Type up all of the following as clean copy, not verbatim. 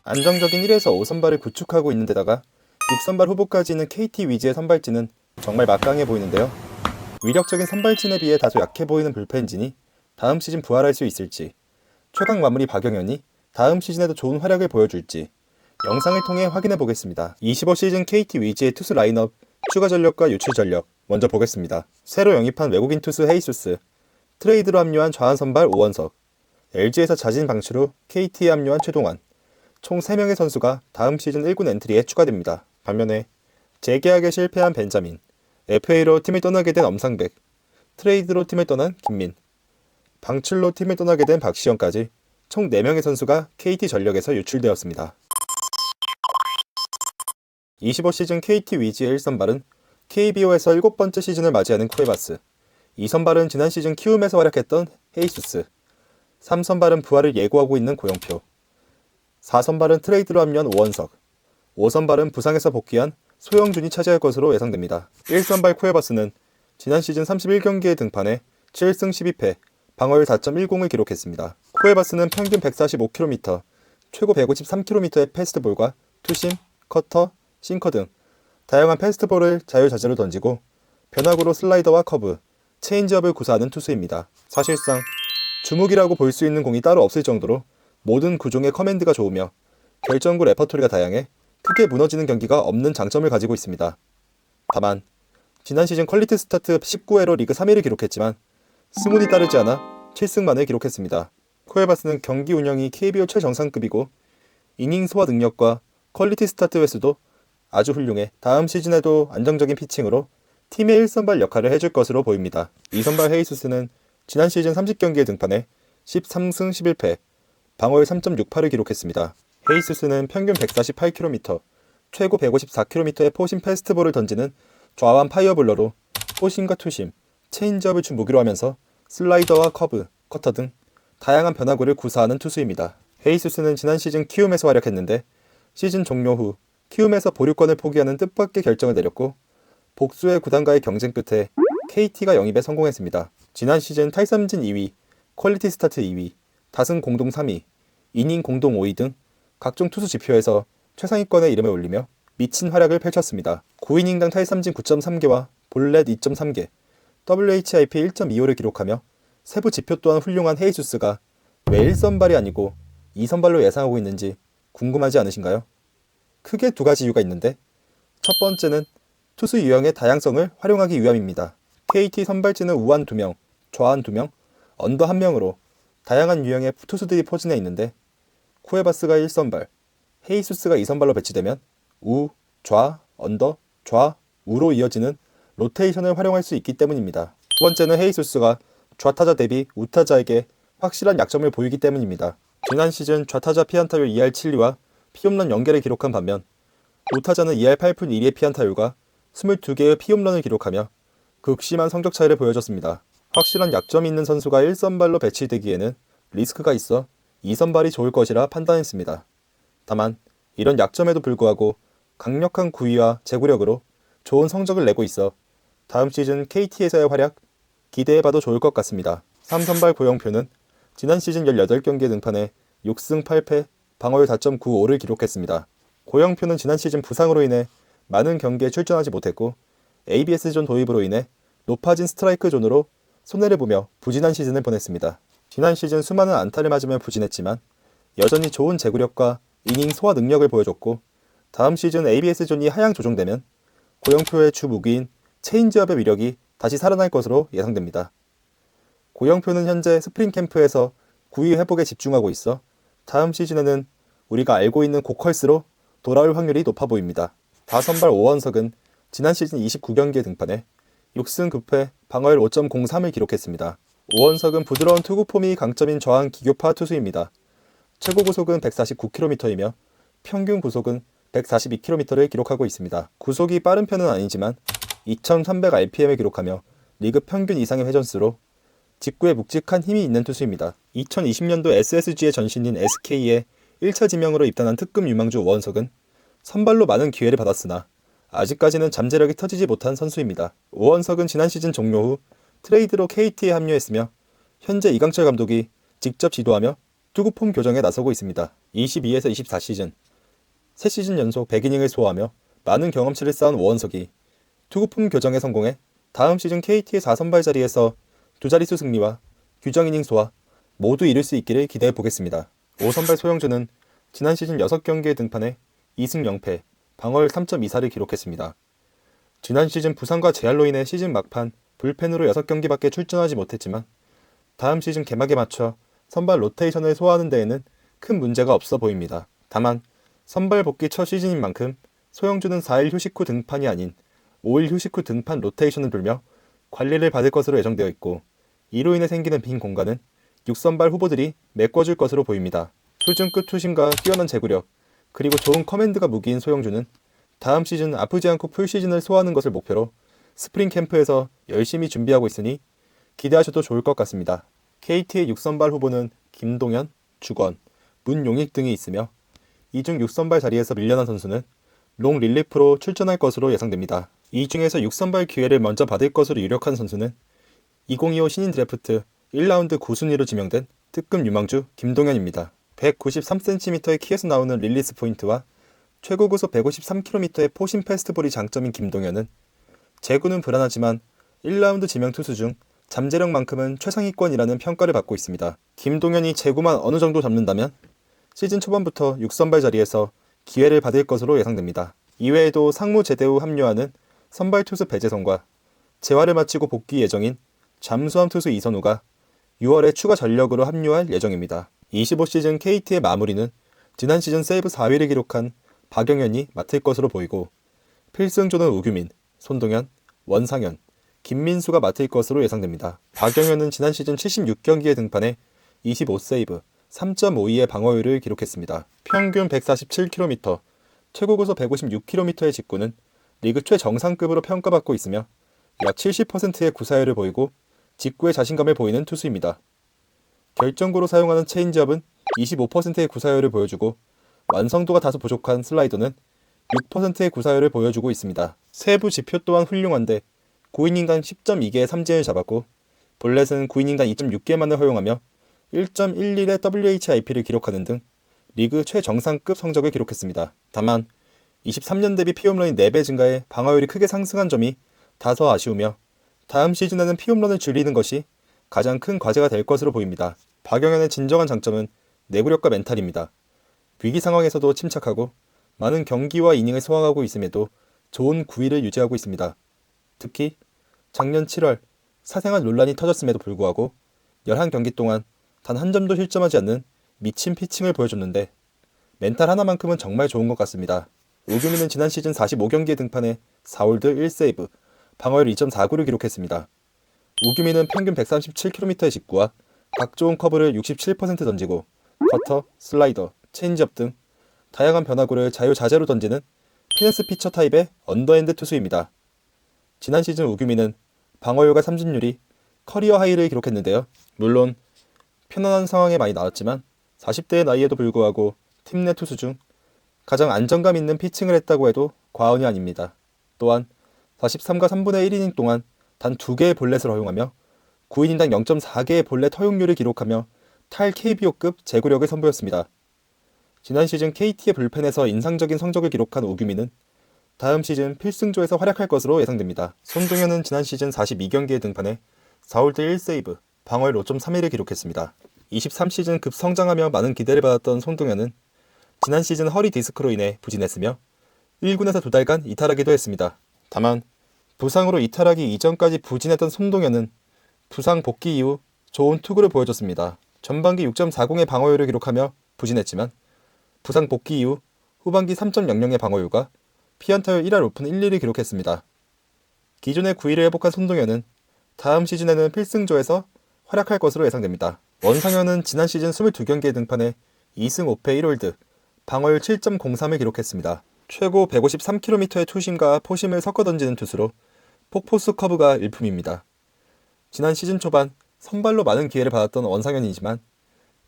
안정적인 1에서 5선발을 구축하고 있는 데다가 6선발 후보까지 있는 KT 위즈의 선발진은 정말 막강해 보이는데요. 위력적인 선발진에 비해 다소 약해 보이는 불펜진이 다음 시즌 부활할 수 있을지, 최강 마무리 박영현이 다음 시즌에도 좋은 활약을 보여줄지 영상을 통해 확인해 보겠습니다. 25시즌 KT 위즈의 투수 라인업 추가 전력과 유출 전력 먼저 보겠습니다. 새로 영입한 외국인 투수 헤이수스, 트레이드로 합류한 좌완 선발 오원석, LG에서 자진 방출 후 KT에 합류한 최동환, 총 3명의 선수가 다음 시즌 1군 엔트리에 추가됩니다. 반면에 재계약에 실패한 벤자민, FA로 팀을 떠나게 된 엄상백, 트레이드로 팀을 떠난 김민, 방출로 팀을 떠나게 된 박시영까지 총 4명의 선수가 KT 전력에서 유출되었습니다. 25시즌 KT 위즈의 1선발은 KBO에서 7번째 시즌을 맞이하는 쿠에바스, 2선발은 지난 시즌 키움에서 활약했던 헤이수스, 3선발은 부활을 예고하고 있는 고영표, 4선발은 트레이드로 합류한 오원석, 5선발은 부상에서 복귀한 소영준이 차지할 것으로 예상됩니다. 1선발 쿠에바스는 지난 시즌 31경기에 등판해 7승 12패, 방어율 4.10을 기록했습니다. 쿠에바스는 평균 145km, 최고 153km의 패스트볼과 투심, 커터, 싱커 등 다양한 패스트볼을 자유자재로 던지고 변화구로 슬라이더와 커브, 체인지업을 구사하는 투수입니다. 사실상 주무기라고 볼 수 있는 공이 따로 없을 정도로 모든 구종의 커맨드가 좋으며 결정구 레퍼토리가 다양해 크게 무너지는 경기가 없는 장점을 가지고 있습니다. 다만 지난 시즌 퀄리티 스타트 19회로 리그 3위를 기록했지만 승운이 따르지 않아 7승만을 기록했습니다. 쿠에바스는 경기 운영이 KBO 최정상급이고 이닝 소화 능력과 퀄리티 스타트 횟수도 아주 훌륭해 다음 시즌에도 안정적인 피칭으로 팀의 1선발 역할을 해줄 것으로 보입니다. 2선발 헤이수스는 지난 시즌 30경기에 등판해 13승 11패, 방어율 3.68을 기록했습니다. 헤이수스는 평균 148km, 최고 154km의 포심 패스트볼을 던지는 좌완 파이어볼러로 포심과 투심, 체인지업을 주 무기로 하면서 슬라이더와 커브, 커터 등 다양한 변화구를 구사하는 투수입니다. 헤이수스는 지난 시즌 키움에서 활약했는데 시즌 종료 후 키움에서 보류권을 포기하는 뜻밖의 결정을 내렸고 복수의 구단과의 경쟁 끝에 KT가 영입에 성공했습니다. 지난 시즌 탈삼진 2위, 퀄리티 스타트 2위, 다승 공동 3위, 이닝 공동 5위 등 각종 투수 지표에서 최상위권에 이름을 올리며 미친 활약을 펼쳤습니다. 9이닝당 탈삼진 9.3개와 볼넷 2.3개, WHIP 1.25를 기록하며 세부 지표 또한 훌륭한 헤이수스가 왜 1선발이 아니고 2선발로 예상하고 있는지 궁금하지 않으신가요? 크게 두 가지 이유가 있는데 첫 번째는 투수 유형의 다양성을 활용하기 위함입니다. KT 선발진은 우완 2명, 좌완 2명, 언더 1명으로 다양한 유형의 투수들이 포진해 있는데 쿠에바스가 1선발, 헤이수스가 2선발로 배치되면 우, 좌, 언더, 좌, 우로 이어지는 로테이션을 활용할 수 있기 때문입니다. 두 번째는 헤이수스가 좌타자 대비 우타자에게 확실한 약점을 보이기 때문입니다. 지난 시즌 좌타자 피안타율 2할 7리와 피홈런 0개를 기록한 반면 우타자는 2할 8푼 1리의 피안타율과 22개의 피홈런을 기록하며 극심한 성적 차이를 보여줬습니다. 확실한 약점이 있는 선수가 1선발로 배치되기에는 리스크가 있어 2선발이 좋을 것이라 판단했습니다. 다만 이런 약점에도 불구하고 강력한 구위와 제구력으로 좋은 성적을 내고 있어 다음 시즌 KT에서의 활약 기대해봐도 좋을 것 같습니다. 3선발 고영표는 지난 시즌 18경기에 등판해 6승 8패, 방어율 4.95를 기록했습니다. 고영표는 지난 시즌 부상으로 인해 많은 경기에 출전하지 못했고 ABS존 도입으로 인해 높아진 스트라이크 존으로 손해를 보며 부진한 시즌을 보냈습니다. 지난 시즌 수많은 안타를 맞으며 부진했지만 여전히 좋은 제구력과 이닝 소화 능력을 보여줬고 다음 시즌 ABS존이 하향 조정되면 고영표의 주 무기인 체인지업의 위력이 다시 살아날 것으로 예상됩니다. 고영표는 현재 스프링 캠프에서 구위 회복에 집중하고 있어 다음 시즌에는 우리가 알고 있는 고컬스로 돌아올 확률이 높아 보입니다. 다선발 오원석은 지난 시즌 29경기에 등판해 6승 9패, 방어율 5.03을 기록했습니다. 오원석은 부드러운 투구 폼이 강점인 좌완 기교파 투수입니다. 최고 구속은 149km이며 평균 구속은 142km를 기록하고 있습니다. 구속이 빠른 편은 아니지만 2300rpm을 기록하며 리그 평균 이상의 회전수로 직구에 묵직한 힘이 있는 투수입니다. 2020년도 SSG의 전신인 SK에 1차 지명으로 입단한 특급 유망주 오원석은 선발로 많은 기회를 받았으나 아직까지는 잠재력이 터지지 못한 선수입니다. 오원석은 지난 시즌 종료 후 트레이드로 KT에 합류했으며 현재 이강철 감독이 직접 지도하며 투구폼 교정에 나서고 있습니다. 22에서 24시즌 3시즌 연속 100이닝을 소화하며 많은 경험치를 쌓은 오원석이 투구폼 교정에 성공해 다음 시즌 KT의 4선발 자리에서 두 자릿수 승리와 규정 이닝 소화 모두 이룰 수 있기를 기대해 보겠습니다. 5선발 소영준은 지난 시즌 6경기에 등판해 2승 0패, 방어율 3.24를 기록했습니다. 지난 시즌 부상과 재활로 인해 시즌 막판 불펜으로 6경기밖에 출전하지 못했지만 다음 시즌 개막에 맞춰 선발 로테이션을 소화하는 데에는 큰 문제가 없어 보입니다. 다만 선발 복귀 첫 시즌인 만큼 소영준은 4일 휴식 후 등판이 아닌 5일 휴식 후 등판 로테이션을 돌며 관리를 받을 것으로 예정되어 있고 이로 인해 생기는 빈 공간은 6선발 후보들이 메꿔줄 것으로 보입니다. 수준급 투심과 뛰어난 제구력 그리고 좋은 커맨드가 무기인 소영준은 다음 시즌 아프지 않고 풀시즌을 소화하는 것을 목표로 스프링 캠프에서 열심히 준비하고 있으니 기대하셔도 좋을 것 같습니다. KT의 6선발 후보는 김동현, 주건, 문용익 등이 있으며 이 중 6선발 자리에서 밀려난 선수는 롱 릴리프로 출전할 것으로 예상됩니다. 이 중에서 6선발 기회를 먼저 받을 것으로 유력한 선수는 2025 신인 드래프트 1라운드 9순위로 지명된 특급 유망주 김동현입니다. 193cm의 키에서 나오는 릴리스 포인트와 최고 구속 153km의 포심 패스트볼이 장점인 김동현은 제구는 불안하지만 1라운드 지명 투수 중 잠재력만큼은 최상위권이라는 평가를 받고 있습니다. 김동현이 제구만 어느 정도 잡는다면 시즌 초반부터 6선발 자리에서 기회를 받을 것으로 예상됩니다. 이외에도 상무 제대 후 합류하는 선발 투수 배재성과 재활을 마치고 복귀 예정인 잠수함 투수 이선우가 6월에 추가 전력으로 합류할 예정입니다. 25시즌 KT의 마무리는 지난 시즌 세이브 4위를 기록한 박영현이 맡을 것으로 보이고 필승조는 우규민, 손동현, 원상현, 김민수가 맡을 것으로 예상됩니다. 박영현은 지난 시즌 76경기에 등판해 25세이브, 3.52의 방어율을 기록했습니다. 평균 147km, 최고구속 156km의 직구는 리그 최정상급으로 평가받고 있으며 약 70%의 구사율을 보이고 직구에 자신감을 보이는 투수입니다. 결정구로 사용하는 체인지업은 25%의 구사율을 보여주고 완성도가 다소 부족한 슬라이더는 6%의 구사율을 보여주고 있습니다. 세부 지표 또한 훌륭한데 9이닝당 10.2개의 삼진을 잡았고 볼넷은 9이닝당 2.6개만을 허용하며 1.11의 WHIP를 기록하는 등 리그 최정상급 성적을 기록했습니다. 다만 23년 대비 피홈런이 4배 증가해 방어율이 크게 상승한 점이 다소 아쉬우며 다음 시즌에는 피홈런을 줄이는 것이 가장 큰 과제가 될 것으로 보입니다. 박영현의 진정한 장점은 내구력과 멘탈입니다. 위기 상황에서도 침착하고 많은 경기와 이닝을 소화하고 있음에도 좋은 구위를 유지하고 있습니다. 특히 작년 7월 사생활 논란이 터졌음에도 불구하고 11경기 동안 단 한 점도 실점하지 않는 미친 피칭을 보여줬는데 멘탈 하나만큼은 정말 좋은 것 같습니다. 우규민은 지난 시즌 45경기에 등판해 4홀드 1세이브, 방어율 2.49를 기록했습니다. 우규민은 평균 137km의 직구와 각 좋은 커브를 67% 던지고 커터, 슬라이더, 체인지업 등 다양한 변화구를 자유자재로 던지는 피네스 피처 타입의 언더핸드 투수입니다. 지난 시즌 우규민은 방어율과 삼진율이 커리어 하이를 기록했는데요. 물론 편안한 상황에 많이 나왔지만 40대의 나이에도 불구하고 팀 내 투수 중 가장 안정감 있는 피칭을 했다고 해도 과언이 아닙니다. 또한 43과 3분의 1이닝 동안 단 2개의 볼넷을 허용하며 9이닝당 0.4개의 볼넷 허용률을 기록하며 탈 KBO급 제구력을 선보였습니다. 지난 시즌 KT의 불펜에서 인상적인 성적을 기록한 오규민은 다음 시즌 필승조에서 활약할 것으로 예상됩니다. 손동현은 지난 시즌 42경기에 등판해 4홀드 1세이브, 방어율 5.31을 기록했습니다. 23시즌 급성장하며 많은 기대를 받았던 손동현은 지난 시즌 허리 디스크로 인해 부진했으며 1군에서 2달간 이탈하기도 했습니다. 다만 부상으로 이탈하기 이전까지 부진했던 손동현은 부상 복귀 이후 좋은 투구를 보여줬습니다. 전반기 6.40의 방어율을 기록하며 부진했지만 부상 복귀 이후 후반기 3.00의 방어율과 피안타율 1할 오픈 1리를 기록했습니다. 기존의 9위를 회복한 손동현은 다음 시즌에는 필승조에서 활약할 것으로 예상됩니다. 원상현은 지난 시즌 22경기에 등판해 2승 5패 1홀드, 방어율 7.03을 기록했습니다. 최고 153km의 투심과 포심을 섞어 던지는 투수로 폭포수 커브가 일품입니다. 지난 시즌 초반 선발로 많은 기회를 받았던 원상현이지만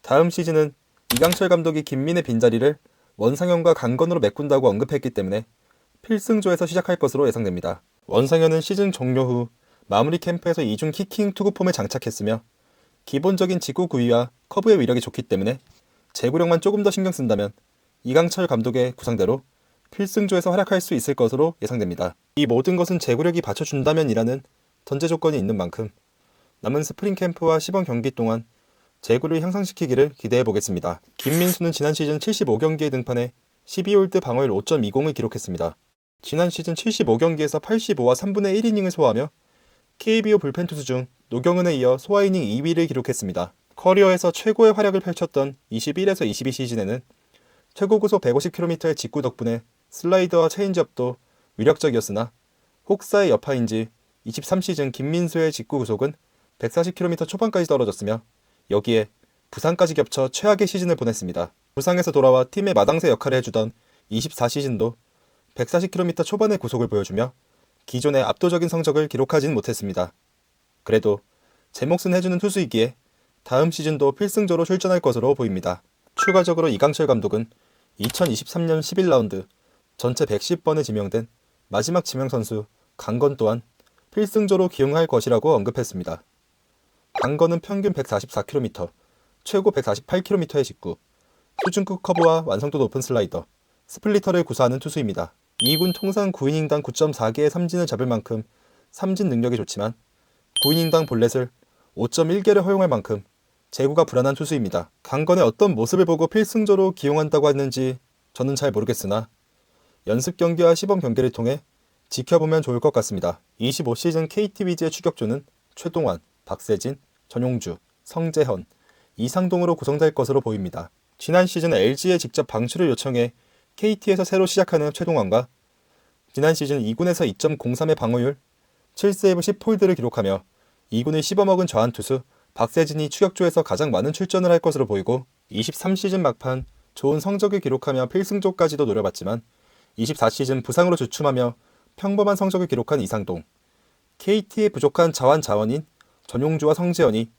다음 시즌은 이강철 감독이 김민의 빈자리를 원상현과 강건으로 메꾼다고 언급했기 때문에 필승조에서 시작할 것으로 예상됩니다. 원상현은 시즌 종료 후 마무리 캠프에서 이중 키킹 투구 폼에 장착했으며 기본적인 직구 구위와 커브의 위력이 좋기 때문에 제구력만 조금 더 신경 쓴다면 이강철 감독의 구상대로 필승조에서 활약할 수 있을 것으로 예상됩니다. 이 모든 것은 제구력이 받쳐준다면이라는 전제 조건이 있는 만큼 남은 스프링 캠프와 시범 경기 동안 제구를 향상시키기를 기대해 보겠습니다. 김민수는 지난 시즌 75경기에 등판해 12홀드 방어율 5.20을 기록했습니다. 지난 시즌 75경기에서 85와 3분의 1이닝을 소화하며 KBO 불펜 투수 중 노경은에 이어 소화이닝 2위를 기록했습니다. 커리어에서 최고의 활약을 펼쳤던 21에서 22 시즌에는 최고 구속 150km의 직구 덕분에 슬라이더와 체인지업도 위력적이었으나 혹사의 여파인지 23시즌 김민수의 직구 구속은 140km 초반까지 떨어졌으며 여기에 부상까지 겹쳐 최악의 시즌을 보냈습니다. 부상에서 돌아와 팀의 마당새 역할을 해주던 24시즌도 140km 초반의 구속을 보여주며 기존의 압도적인 성적을 기록하진 못했습니다. 그래도 제 몫은 해주는 투수이기에 다음 시즌도 필승조로 출전할 것으로 보입니다. 추가적으로 이강철 감독은 2023년 11라운드 전체 110번에 지명된 마지막 지명 선수 강건 또한 필승조로 기용할 것이라고 언급했습니다. 강건은 평균 144km, 최고 148km의 직구, 수준급 커브와 완성도 높은 슬라이더, 스플리터를 구사하는 투수입니다. 2군 통산 9이닝당 9.4개의 삼진을 잡을 만큼 삼진 능력이 좋지만 9이닝당 볼넷을 5.1개를 허용할 만큼 제구가 불안한 투수입니다. 강건의 어떤 모습을 보고 필승조로 기용한다고 했는지 저는 잘 모르겠으나 연습 경기와 시범 경기를 통해 지켜보면 좋을 것 같습니다. 25시즌 KT 위즈의 추격조는 최동환, 박세진, 전용주, 성재현, 이상동으로 구성될 것으로 보입니다. 지난 시즌 LG에 직접 방출을 요청해 KT에서 새로 시작하는 최동환과 지난 시즌 2군에서 2.03의 방어율, 7세이브 10홀드를 기록하며 2군을 씹어먹은 좌완투수 박세진이 추격조에서 가장 많은 출전을 할 것으로 보이고 23시즌 막판 좋은 성적을 기록하며 필승조까지도 노려봤지만 24시즌 부상으로 주춤하며 평범한 성적을 기록한 이상동, KT의 부족한 자원인 전용주와 성재현이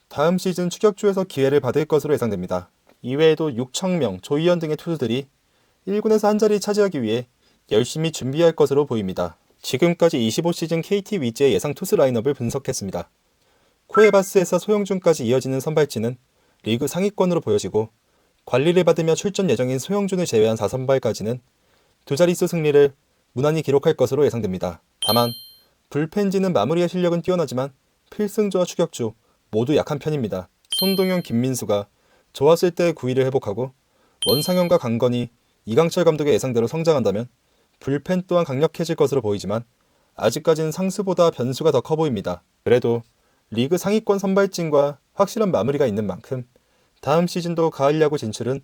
다음 시즌 추격조에서 기회를 받을 것으로 예상됩니다. 이외에도 육청명, 조희연 등의 투수들이 1군에서 한 자리 차지하기 위해 열심히 준비할 것으로 보입니다. 지금까지 25시즌 KT 위즈의 예상 투수 라인업을 분석했습니다. 쿠에바스에서 소영준까지 이어지는 선발진은 리그 상위권으로 보여지고 관리를 받으며 출전 예정인 소영준을 제외한 4선발까지는 두 자릿수 승리를 무난히 기록할 것으로 예상됩니다. 다만 불펜진은 마무리의 실력은 뛰어나지만 필승조와 추격조 모두 약한 편입니다. 손동현, 김민수가 좋았을 때 9위를 회복하고 원상현과 강건이 이강철 감독의 예상대로 성장한다면 불펜 또한 강력해질 것으로 보이지만 아직까지는 상수보다 변수가 더 커 보입니다. 그래도 리그 상위권 선발진과 확실한 마무리가 있는 만큼 다음 시즌도 가을 야구 진출은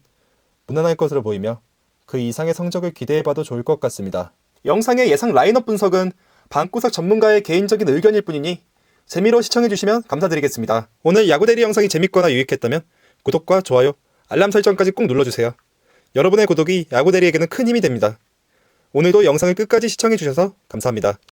무난할 것으로 보이며 그 이상의 성적을 기대해봐도 좋을 것 같습니다. 영상의 예상 라인업 분석은 방구석 전문가의 개인적인 의견일 뿐이니 재미로 시청해주시면 감사드리겠습니다. 오늘 야구대리 영상이 재밌거나 유익했다면 구독과 좋아요, 알람 설정까지 꼭 눌러주세요. 여러분의 구독이 야구대리에게는 큰 힘이 됩니다. 오늘도 영상을 끝까지 시청해주셔서 감사합니다.